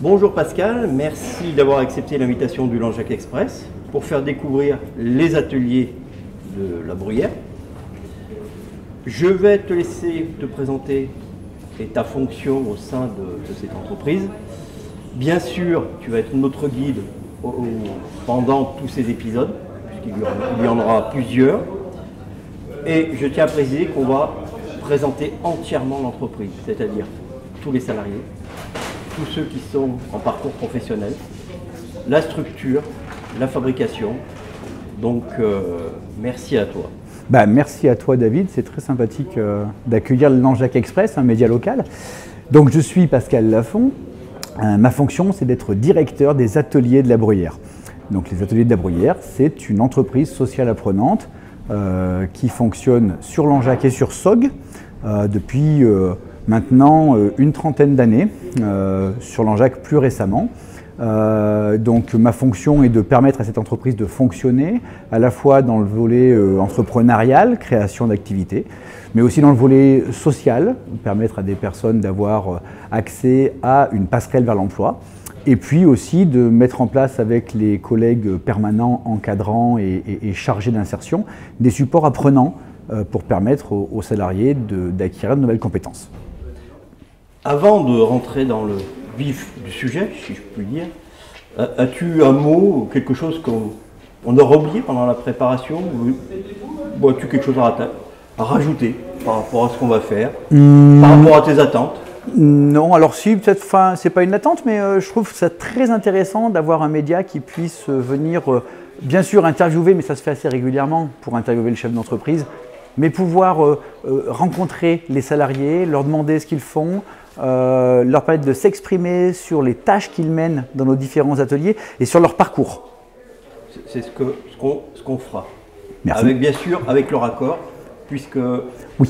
Bonjour Pascal, merci d'avoir accepté l'invitation du Langeac Express pour faire découvrir les ateliers de la Bruyère. Je vais te laisser te présenter et ta fonction au sein de cette entreprise. Bien sûr, tu vas être notre guide pendant tous ces épisodes, puisqu'il y en aura plusieurs. Et je tiens à préciser qu'on va présenter entièrement l'entreprise, c'est-à-dire tous les salariés, tous ceux qui sont en parcours professionnel, la structure, la fabrication. Donc, merci à toi. Merci à toi David, c'est très sympathique d'accueillir le Langeac Express, un média local. Donc je suis Pascal Lafont, ma fonction c'est d'être directeur des ateliers de la Bruyère. Donc les ateliers de la Bruyère, c'est une entreprise sociale apprenante qui fonctionne sur Langeac et sur SOG depuis maintenant une trentaine d'années, sur Langeac plus récemment. Donc ma fonction est de permettre à cette entreprise de fonctionner à la fois dans le volet entrepreneurial, création d'activités, mais aussi dans le volet social, permettre à des personnes d'avoir accès à une passerelle vers l'emploi, et puis aussi de mettre en place avec les collègues permanents, encadrants et chargés d'insertion des supports apprenants pour permettre aux salariés d'acquérir de nouvelles compétences. Avant de rentrer dans le vif du sujet, si je puis dire, as-tu un mot, quelque chose qu'on aura oublié pendant la préparation, ou as-tu quelque chose à rajouter par rapport à ce qu'on va faire, par rapport à tes attentes? Non, alors si, peut-être, enfin, c'est pas une attente, mais je trouve ça très intéressant d'avoir un média qui puisse venir, bien sûr, interviewer, mais ça se fait assez régulièrement pour interviewer le chef d'entreprise, mais pouvoir rencontrer les salariés, leur demander ce qu'ils font, leur permettre de s'exprimer sur les tâches qu'ils mènent dans nos différents ateliers et sur leur parcours. C'est ce qu'on fera. Merci. Bien sûr, avec leur accord, puisque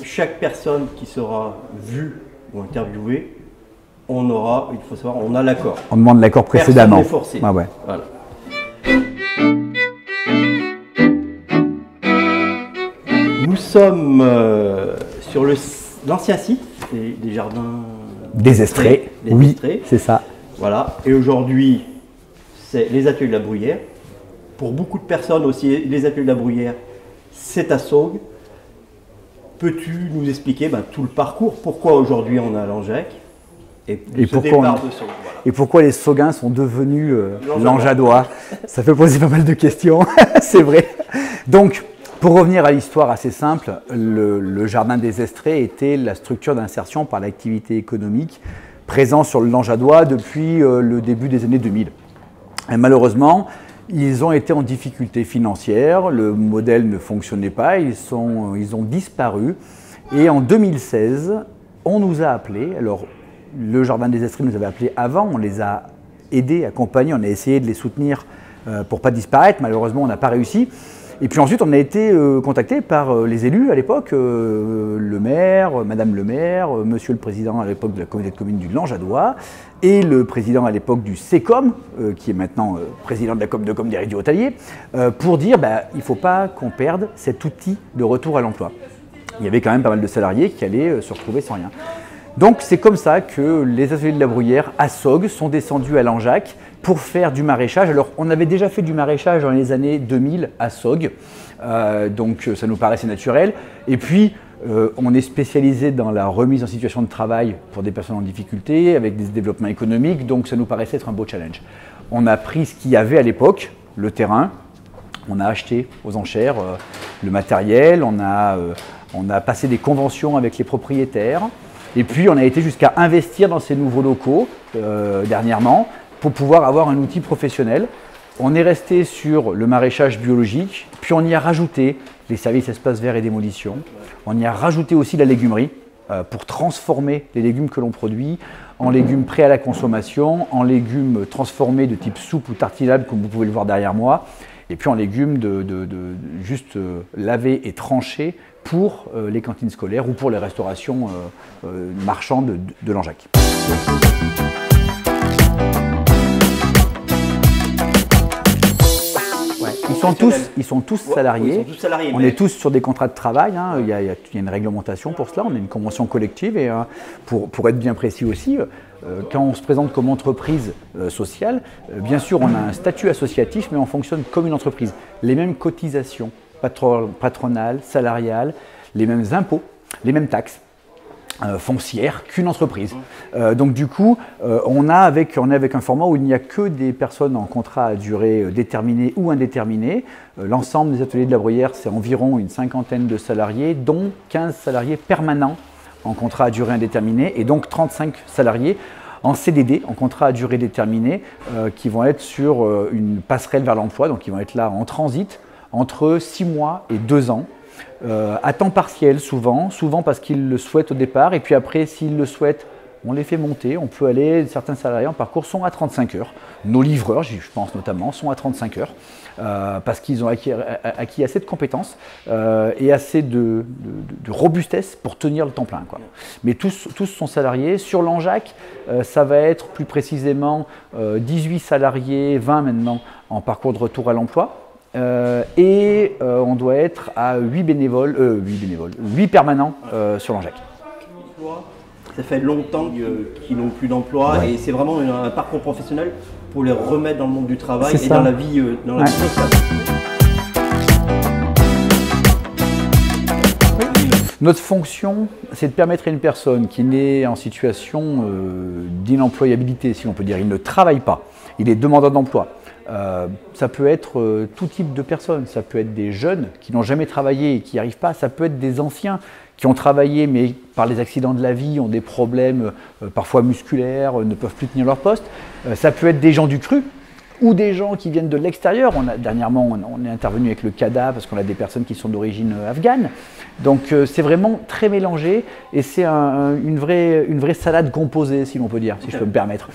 chaque personne qui sera vue ou interviewée, on aura, il faut savoir, on a l'accord. On demande l'accord précédemment. Personne n'est forcé. Ah ouais. Voilà. Nous sommes sur l'ancien site des jardins des Estrées. Oui, c'est ça. Voilà. Et aujourd'hui, c'est les ateliers de la Bruyère. Pour beaucoup de personnes aussi, les ateliers de la Bruyère, c'est à SOG. Peux-tu nous expliquer tout le parcours? Pourquoi aujourd'hui on est à Langeac et pourquoi les Soguins sont devenus Langeadois? Ça fait poser pas mal de questions, c'est vrai. Donc, pour revenir à l'histoire assez simple, le Jardin des Estrées était la structure d'insertion par l'activité économique présent sur le Langeadois depuis le début des années 2000. Et malheureusement, ils ont été en difficulté financière, le modèle ne fonctionnait pas, ils ont disparu. Et en 2016, on nous a appelés, alors le Jardin des Estrées nous avait appelés avant, on les a aidés, accompagnés, on a essayé de les soutenir pour ne pas disparaître, malheureusement on n'a pas réussi. Et puis ensuite, on a été contacté par les élus à l'époque, le maire, madame le maire, monsieur le président à l'époque de la communauté de communes du Langeadois et le président à l'époque du CECOM, qui est maintenant président de la com des réduits hôteliers, pour dire il ne faut pas qu'on perde cet outil de retour à l'emploi. Il y avait quand même pas mal de salariés qui allaient se retrouver sans rien. Donc c'est comme ça que les ateliers de la Bruyère à SOG sont descendus à Langeac pour faire du maraîchage. Alors on avait déjà fait du maraîchage dans les années 2000 à SOG, donc ça nous paraissait naturel. Et puis on est spécialisé dans la remise en situation de travail pour des personnes en difficulté, avec des développements économiques, donc ça nous paraissait être un beau challenge. On a pris ce qu'il y avait à l'époque, le terrain, on a acheté aux enchères le matériel, on a passé des conventions avec les propriétaires. Et puis on a été jusqu'à investir dans ces nouveaux locaux dernièrement pour pouvoir avoir un outil professionnel. On est resté sur le maraîchage biologique, puis on y a rajouté les services espaces verts et démolition. On y a rajouté aussi la légumerie pour transformer les légumes que l'on produit en légumes prêts à la consommation, en légumes transformés de type soupe ou tartinade comme vous pouvez le voir derrière moi, et puis en légumes juste lavés et tranchés pour les cantines scolaires ou pour les restaurations marchandes de Langeac. Ouais. Ils sont tous salariés. On est tous sur des contrats de travail. Hein. Il y a une réglementation pour cela. On a une convention collective et pour être bien précis aussi, quand on se présente comme entreprise sociale, bien sûr on a un statut associatif, mais on fonctionne comme une entreprise. Les mêmes cotisations patronales, salariales, les mêmes impôts, les mêmes taxes foncières qu'une entreprise. Donc du coup, on est avec un format où il n'y a que des personnes en contrat à durée déterminée ou indéterminée. L'ensemble des ateliers de la Bruyère, c'est environ une cinquantaine de salariés, dont 15 salariés permanents en contrat à durée indéterminée et donc 35 salariés en CDD, en contrat à durée déterminée, qui vont être sur une passerelle vers l'emploi, donc ils vont être là en transit entre 6 mois et 2 ans. À temps partiel souvent parce qu'ils le souhaitent au départ, et puis après s'ils le souhaitent, on les fait monter, on peut aller, certains salariés en parcours sont à 35 heures. Nos livreurs, je pense notamment, sont à 35 heures parce qu'ils ont acquis assez de compétences et assez de robustesse pour tenir le temps plein, quoi. Mais tous sont salariés. Sur l'Anjac, ça va être plus précisément 18 salariés, 20 maintenant en parcours de retour à l'emploi. On doit être à 8 permanents sur l'Anjac. Ça fait longtemps qu'ils n'ont plus d'emploi, et c'est vraiment un parcours professionnel pour les remettre dans le monde du travail et dans la vie sociale. Notre fonction, c'est de permettre à une personne qui n'est en situation d'inemployabilité, si l'on peut dire, il ne travaille pas, il est demandeur d'emploi. Ça peut être tout type de personnes, ça peut être des jeunes qui n'ont jamais travaillé et qui n'y arrivent pas, ça peut être des anciens qui ont travaillé mais par les accidents de la vie ont des problèmes parfois musculaires, ne peuvent plus tenir leur poste, ça peut être des gens du cru ou des gens qui viennent de l'extérieur. Dernièrement on est intervenu avec le CADA parce qu'on a des personnes qui sont d'origine afghane. Donc c'est vraiment très mélangé et c'est une vraie salade composée, si l'on peut dire, si je peux me permettre.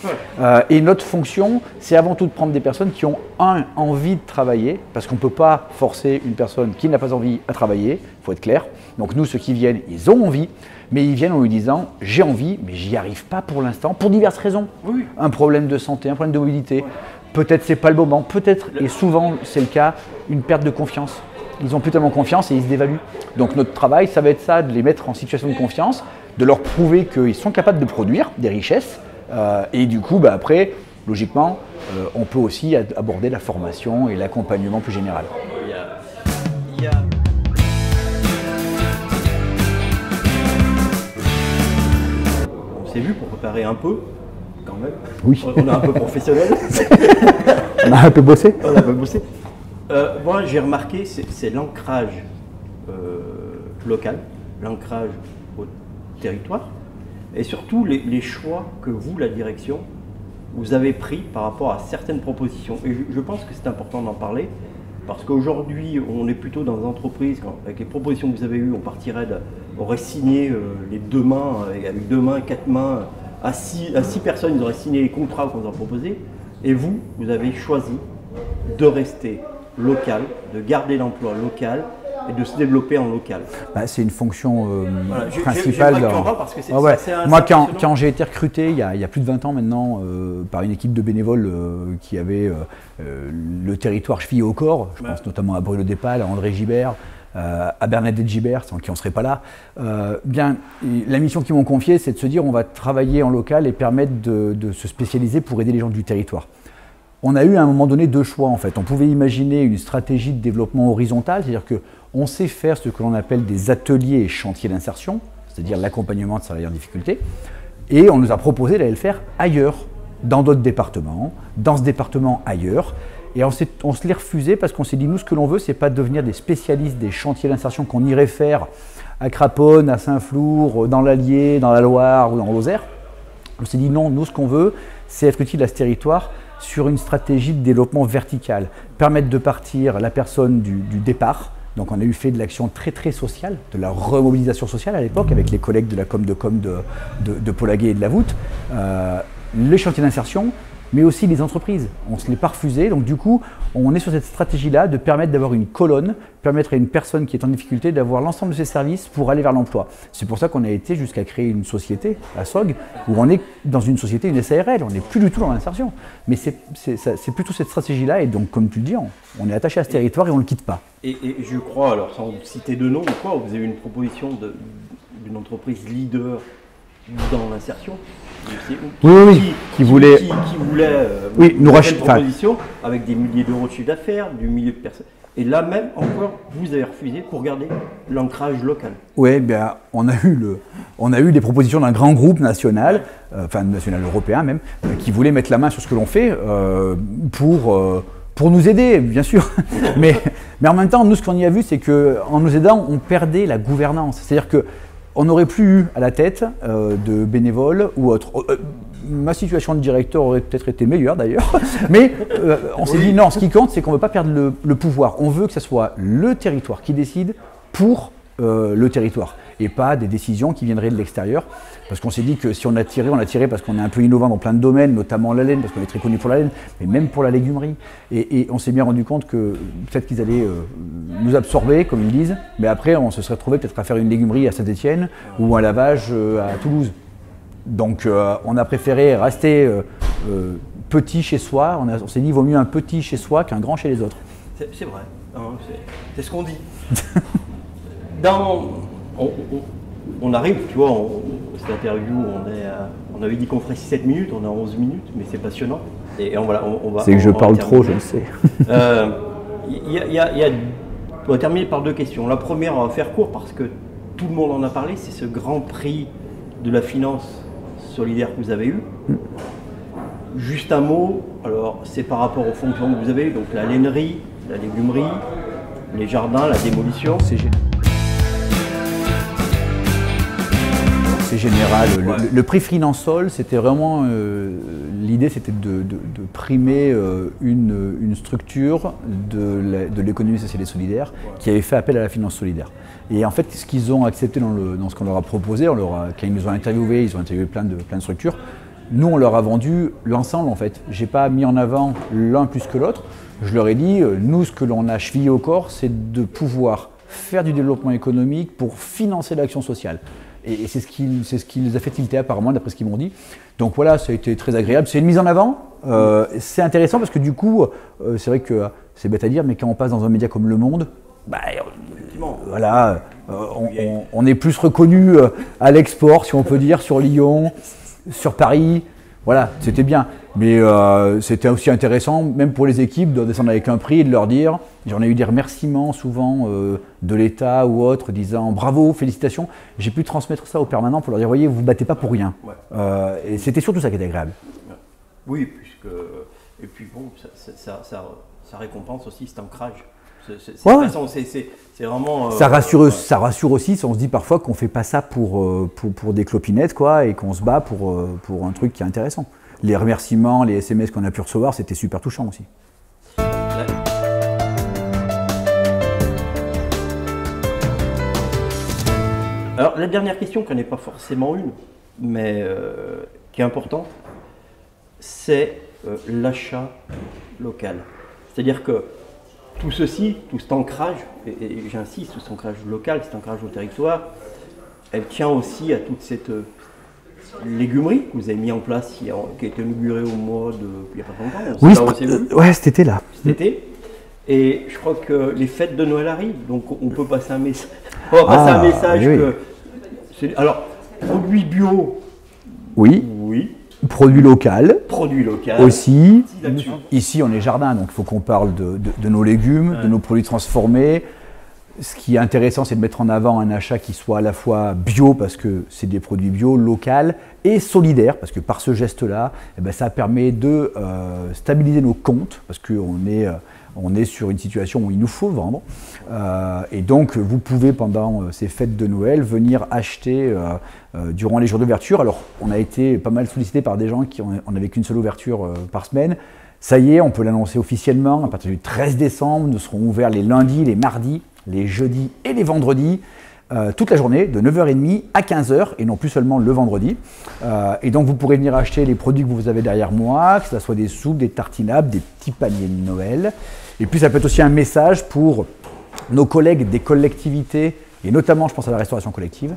Et notre fonction, c'est avant tout de prendre des personnes qui ont envie de travailler, parce qu'on ne peut pas forcer une personne qui n'a pas envie à travailler, il faut être clair. Donc nous, ceux qui viennent, ils ont envie, mais ils viennent en lui disant « j'ai envie, mais j'y arrive pas pour l'instant, pour diverses raisons. Oui. Un problème de santé, un problème de mobilité, peut-être c'est pas le moment, peut-être, et souvent c'est le cas, une perte de confiance. Ils n'ont plus tellement confiance et ils se dévaluent. Donc notre travail, ça va être ça, de les mettre en situation de confiance, de leur prouver qu'ils sont capables de produire des richesses. Et du coup, après, logiquement, on peut aussi aborder la formation et l'accompagnement plus général. On s'est vu pour préparer un peu, quand même. Oui. On est un peu professionnel. On a un peu bossé. On a un peu bossé. Moi, j'ai remarqué, c'est l'ancrage local, l'ancrage au territoire, et surtout les choix que vous, la direction, vous avez pris par rapport à certaines propositions. Et je pense que c'est important d'en parler, parce qu'aujourd'hui, on est plutôt dans des entreprises, avec les propositions que vous avez eues, on aurait signé les 2 mains, avec 2 mains, 4 mains, à 6 personnes, ils auraient signé les contrats qu'on nous a proposés, et vous avez choisi de rester local, de garder l'emploi local et de se développer en local. C'est une fonction principale. Moi, quand j'ai été recruté il y a plus de 20 ans maintenant par une équipe de bénévoles qui avait le territoire chevillé au corps, je pense notamment à Bruno Despales, à André Gibert, à Bernadette Gibert, sans qui on ne serait pas là, la mission qu'ils m'ont confiée, c'est de se dire on va travailler en local et permettre de se spécialiser pour aider les gens du territoire. On a eu à un moment donné 2 choix en fait. On pouvait imaginer une stratégie de développement horizontal, c'est-à-dire qu'on sait faire ce que l'on appelle des ateliers et chantiers d'insertion, c'est-à-dire l'accompagnement de salariés en difficulté, et on nous a proposé d'aller le faire ailleurs, dans d'autres départements, dans ce département ailleurs, et on se l'est refusé parce qu'on s'est dit nous ce que l'on veut c'est pas devenir des spécialistes des chantiers d'insertion qu'on irait faire à Craponne, à Saint-Flour, dans l'Allier, dans la Loire ou dans Lozère. On s'est dit non, nous ce qu'on veut c'est être utile à ce territoire sur une stratégie de développement vertical, permettre de partir la personne du départ. Donc on a eu fait de l'action très très sociale, de la remobilisation sociale à l'époque avec les collègues de la com de Polaguet et de la Voûte, les chantiers d'insertion, mais aussi les entreprises. On ne se l'est pas refusé, donc du coup on est sur cette stratégie-là de permettre d'avoir une colonne, permettre à une personne qui est en difficulté d'avoir l'ensemble de ses services pour aller vers l'emploi. C'est pour ça qu'on a été jusqu'à créer une société à SOG, où on est dans une société, une SARL, on n'est plus du tout dans l'insertion. Mais c'est plutôt cette stratégie-là, et donc comme tu le dis, on est attaché à ce territoire et on ne le quitte pas. Et je crois, alors sans citer de nom, vous avez une proposition d'une entreprise leader dans l'insertion. Qui voulait oui, nous racheter une proposition avec des milliers d'euros de chiffre d'affaires, du millier de personnes. Et là même, encore, vous avez refusé pour garder l'ancrage local. Oui, bien, on a eu des propositions d'un grand groupe national, enfin national européen même, qui voulait mettre la main sur ce que l'on fait pour nous aider, bien sûr. mais en même temps, nous, ce qu'on y a vu, c'est qu'en nous aidant, on perdait la gouvernance. C'est-à-dire qu'on n'aurait plus eu à la tête de bénévoles ou autres. Ma situation de directeur aurait peut-être été meilleure d'ailleurs, mais on s'est dit non, ce qui compte, c'est qu'on ne veut pas perdre le pouvoir. On veut que ce soit le territoire qui décide pour le territoire et pas des décisions qui viendraient de l'extérieur. Parce qu'on s'est dit que si on a tiré parce qu'on est un peu innovant dans plein de domaines, notamment la laine, parce qu'on est très connu pour la laine, mais même pour la légumerie. Et on s'est bien rendu compte que peut-être qu'ils allaient nous absorber, comme ils disent, mais après on se serait trouvé peut-être à faire une légumerie à Saint-Étienne ou un lavage à Toulouse. Donc on a préféré rester petit chez soi. On s'est dit qu'il vaut mieux un petit chez soi qu'un grand chez les autres. C'est vrai, c'est ce qu'on dit. On arrive, tu vois, cette interview, on avait dit qu'on ferait 6-7 minutes, on a 11 minutes, mais c'est passionnant. Et on va. C'est que je parle trop, je le sais. On va terminer par 2 questions. La première, on va faire court parce que tout le monde en a parlé, c'est ce grand prix de la finance solidaire que vous avez eu. Juste un mot, alors c'est par rapport aux fonctions que vous avez eues, donc la lainerie, la légumerie, les jardins, la démolition. C'est général. Le prix Finansol, c'était vraiment l'idée, c'était de primer une structure de l'économie sociale et solidaire qui avait fait appel à la finance solidaire. Et en fait, ce qu'ils ont accepté dans ce qu'on leur a proposé, quand ils nous ont interviewé, ils ont interviewé plein de structures. Nous, on leur a vendu l'ensemble en fait. J'ai pas mis en avant l'un plus que l'autre. Je leur ai dit, nous, ce que l'on a chevillé au corps, c'est de pouvoir faire du développement économique pour financer l'action sociale. Et c'est ce qui les a fait tilter apparemment, d'après ce qu'ils m'ont dit. Donc voilà, ça a été très agréable. C'est une mise en avant. C'est intéressant parce que du coup, c'est vrai que c'est bête à dire, mais quand on passe dans un média comme Le Monde, voilà, on est plus reconnu à l'export, si on peut dire, sur Lyon, sur Paris. Voilà, c'était bien. Mais c'était aussi intéressant, même pour les équipes, de descendre avec un prix et de leur dire, j'en ai eu des remerciements souvent de l'État ou autres, disant bravo, félicitations. J'ai pu transmettre ça aux permanents pour leur dire, voyez, vous ne vous battez pas pour rien. Ouais. Et c'était surtout ça qui était agréable. Oui, et puis bon, ça récompense aussi cet ancrage. C'est vraiment. Ça rassure aussi si on se dit parfois qu'on ne fait pas ça pour des clopinettes, quoi, et qu'on se bat pour un truc qui est intéressant. Les remerciements, les SMS qu'on a pu recevoir, c'était super touchant aussi. Alors la dernière question, qui n'est pas forcément une, mais qui est importante, c'est l'achat local. C'est-à-dire que tout ceci, tout cet ancrage, et j'insiste, tout cet ancrage local, cet ancrage au territoire, elle tient aussi à toute cette légumerie que vous avez mis en place, qui a été inaugurée au mois de... il n'y a pas longtemps. Oui, cet été-là. Cet été. Et je crois que les fêtes de Noël arrivent, donc on peut passer un message. On va passer un message que... Alors, produits bio. Oui. Produits local. Aussi. Ici, on est jardin, donc il faut qu'on parle de nos légumes, de nos produits transformés. Ce qui est intéressant, c'est de mettre en avant un achat qui soit à la fois bio, parce que c'est des produits bio, local, et solidaire, parce que par ce geste-là, ça permet de stabiliser nos comptes, parce qu'on est sur une situation où il nous faut vendre. Et donc, vous pouvez, pendant ces fêtes de Noël, venir acheter durant les jours d'ouverture. Alors, on a été pas mal sollicité par des gens qui n'avaient qu'une seule ouverture par semaine. Ça y est, on peut l'annoncer officiellement. À partir du 13 décembre, nous serons ouverts les lundis, les mardis, les jeudis et les vendredis, toute la journée, de 9h30 à 15h, et non plus seulement le vendredi. Et donc, vous pourrez venir acheter les produits que vous avez derrière moi, que ce soit des soupes, des tartinables, des petits paniers de Noël. Et puis, ça peut être aussi un message pour nos collègues des collectivités, et notamment, je pense à la restauration collective.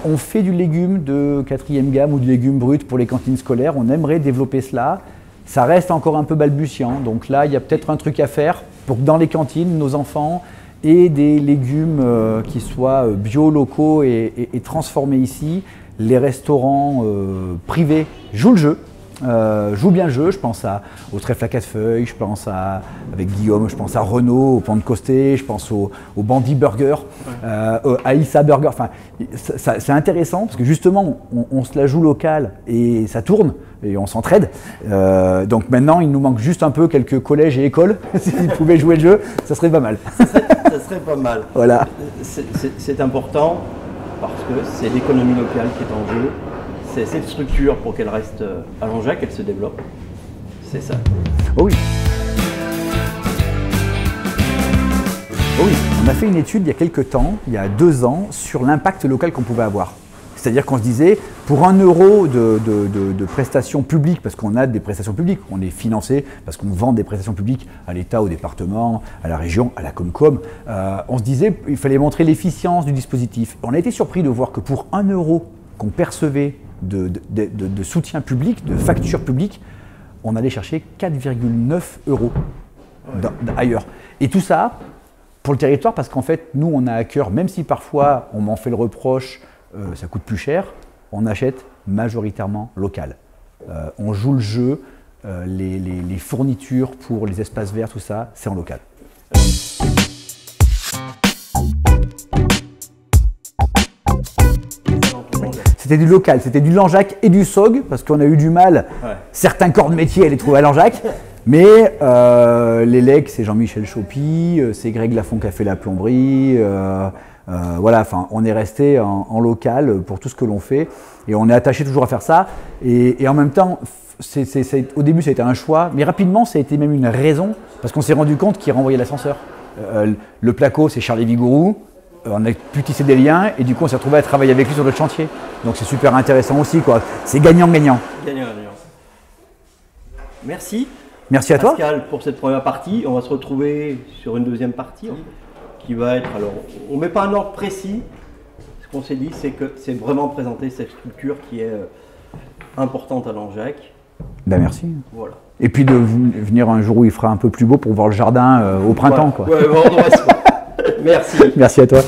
On fait du légume de 4e gamme ou du légume brut pour les cantines scolaires. On aimerait développer cela. Ça reste encore un peu balbutiant. Donc là, il y a peut-être un truc à faire pour que dans les cantines, nos enfants aient des légumes qui soient bio, locaux et transformés ici. Les restaurants privés jouent le jeu. Joue bien le jeu, je pense au Trèfle à 4 feuilles, je pense avec Guillaume, je pense à Renault, au Pan de Costé, je pense au Bandit Burger, à Issa Burger. Enfin, c'est intéressant parce que justement, on se la joue locale et ça tourne et on s'entraide. Donc maintenant, il nous manque juste un peu quelques collèges et écoles. S'ils pouvaient jouer le jeu, ça serait pas mal. Ça serait pas mal. Voilà. C'est important parce que c'est l'économie locale qui est en jeu. C'est cette structure pour qu'elle reste à Langeac, qu'elle se développe. C'est ça. Oh oui. Oh oui, on a fait une étude il y a quelques temps, il y a 2 ans, sur l'impact local qu'on pouvait avoir. C'est-à-dire qu'on se disait, pour 1 euro de prestations publiques, parce qu'on a des prestations publiques, on est financé, parce qu'on vend des prestations publiques à l'État, au département, à la région, à la Comcom, on se disait il fallait montrer l'efficience du dispositif. On a été surpris de voir que pour 1 euro qu'on percevait de soutien public, de facture publique, on allait chercher 4,9 euros ailleurs. Et tout ça pour le territoire, parce qu'en fait, nous, on a à cœur, même si parfois on m'en fait le reproche, ça coûte plus cher, on achète majoritairement local. On joue le jeu, les fournitures pour les espaces verts, tout ça, c'est en local. C'était du local, c'était du Langeac et du SOG, parce qu'on a eu du mal, certains corps de métier à les trouver à Langeac, mais les legs, c'est Jean-Michel Chopy, c'est Greg Lafont qui a fait la plomberie, voilà, enfin, on est resté en local pour tout ce que l'on fait, et on est attaché toujours à faire ça, et en même temps, au début ça a été un choix, mais rapidement ça a été même une raison, parce qu'on s'est rendu compte qu'il renvoyait l'ascenseur. Le placo, c'est Charlie Vigourou. On a pu tisser des liens et du coup on s'est retrouvé à travailler avec lui sur notre chantier. Donc c'est super intéressant aussi, quoi. C'est gagnant-gagnant. Gagnant-gagnant. Merci. Merci à toi. Pascal, pour cette première partie. On va se retrouver sur une deuxième partie qui va être, alors on ne met pas un ordre précis. Ce qu'on s'est dit, c'est que c'est vraiment présenter cette structure qui est importante à Langeac. Ben merci. Voilà. Et puis de venir un jour où il fera un peu plus beau pour voir le jardin au printemps, quoi. Ouais, bon, merci. Merci à toi.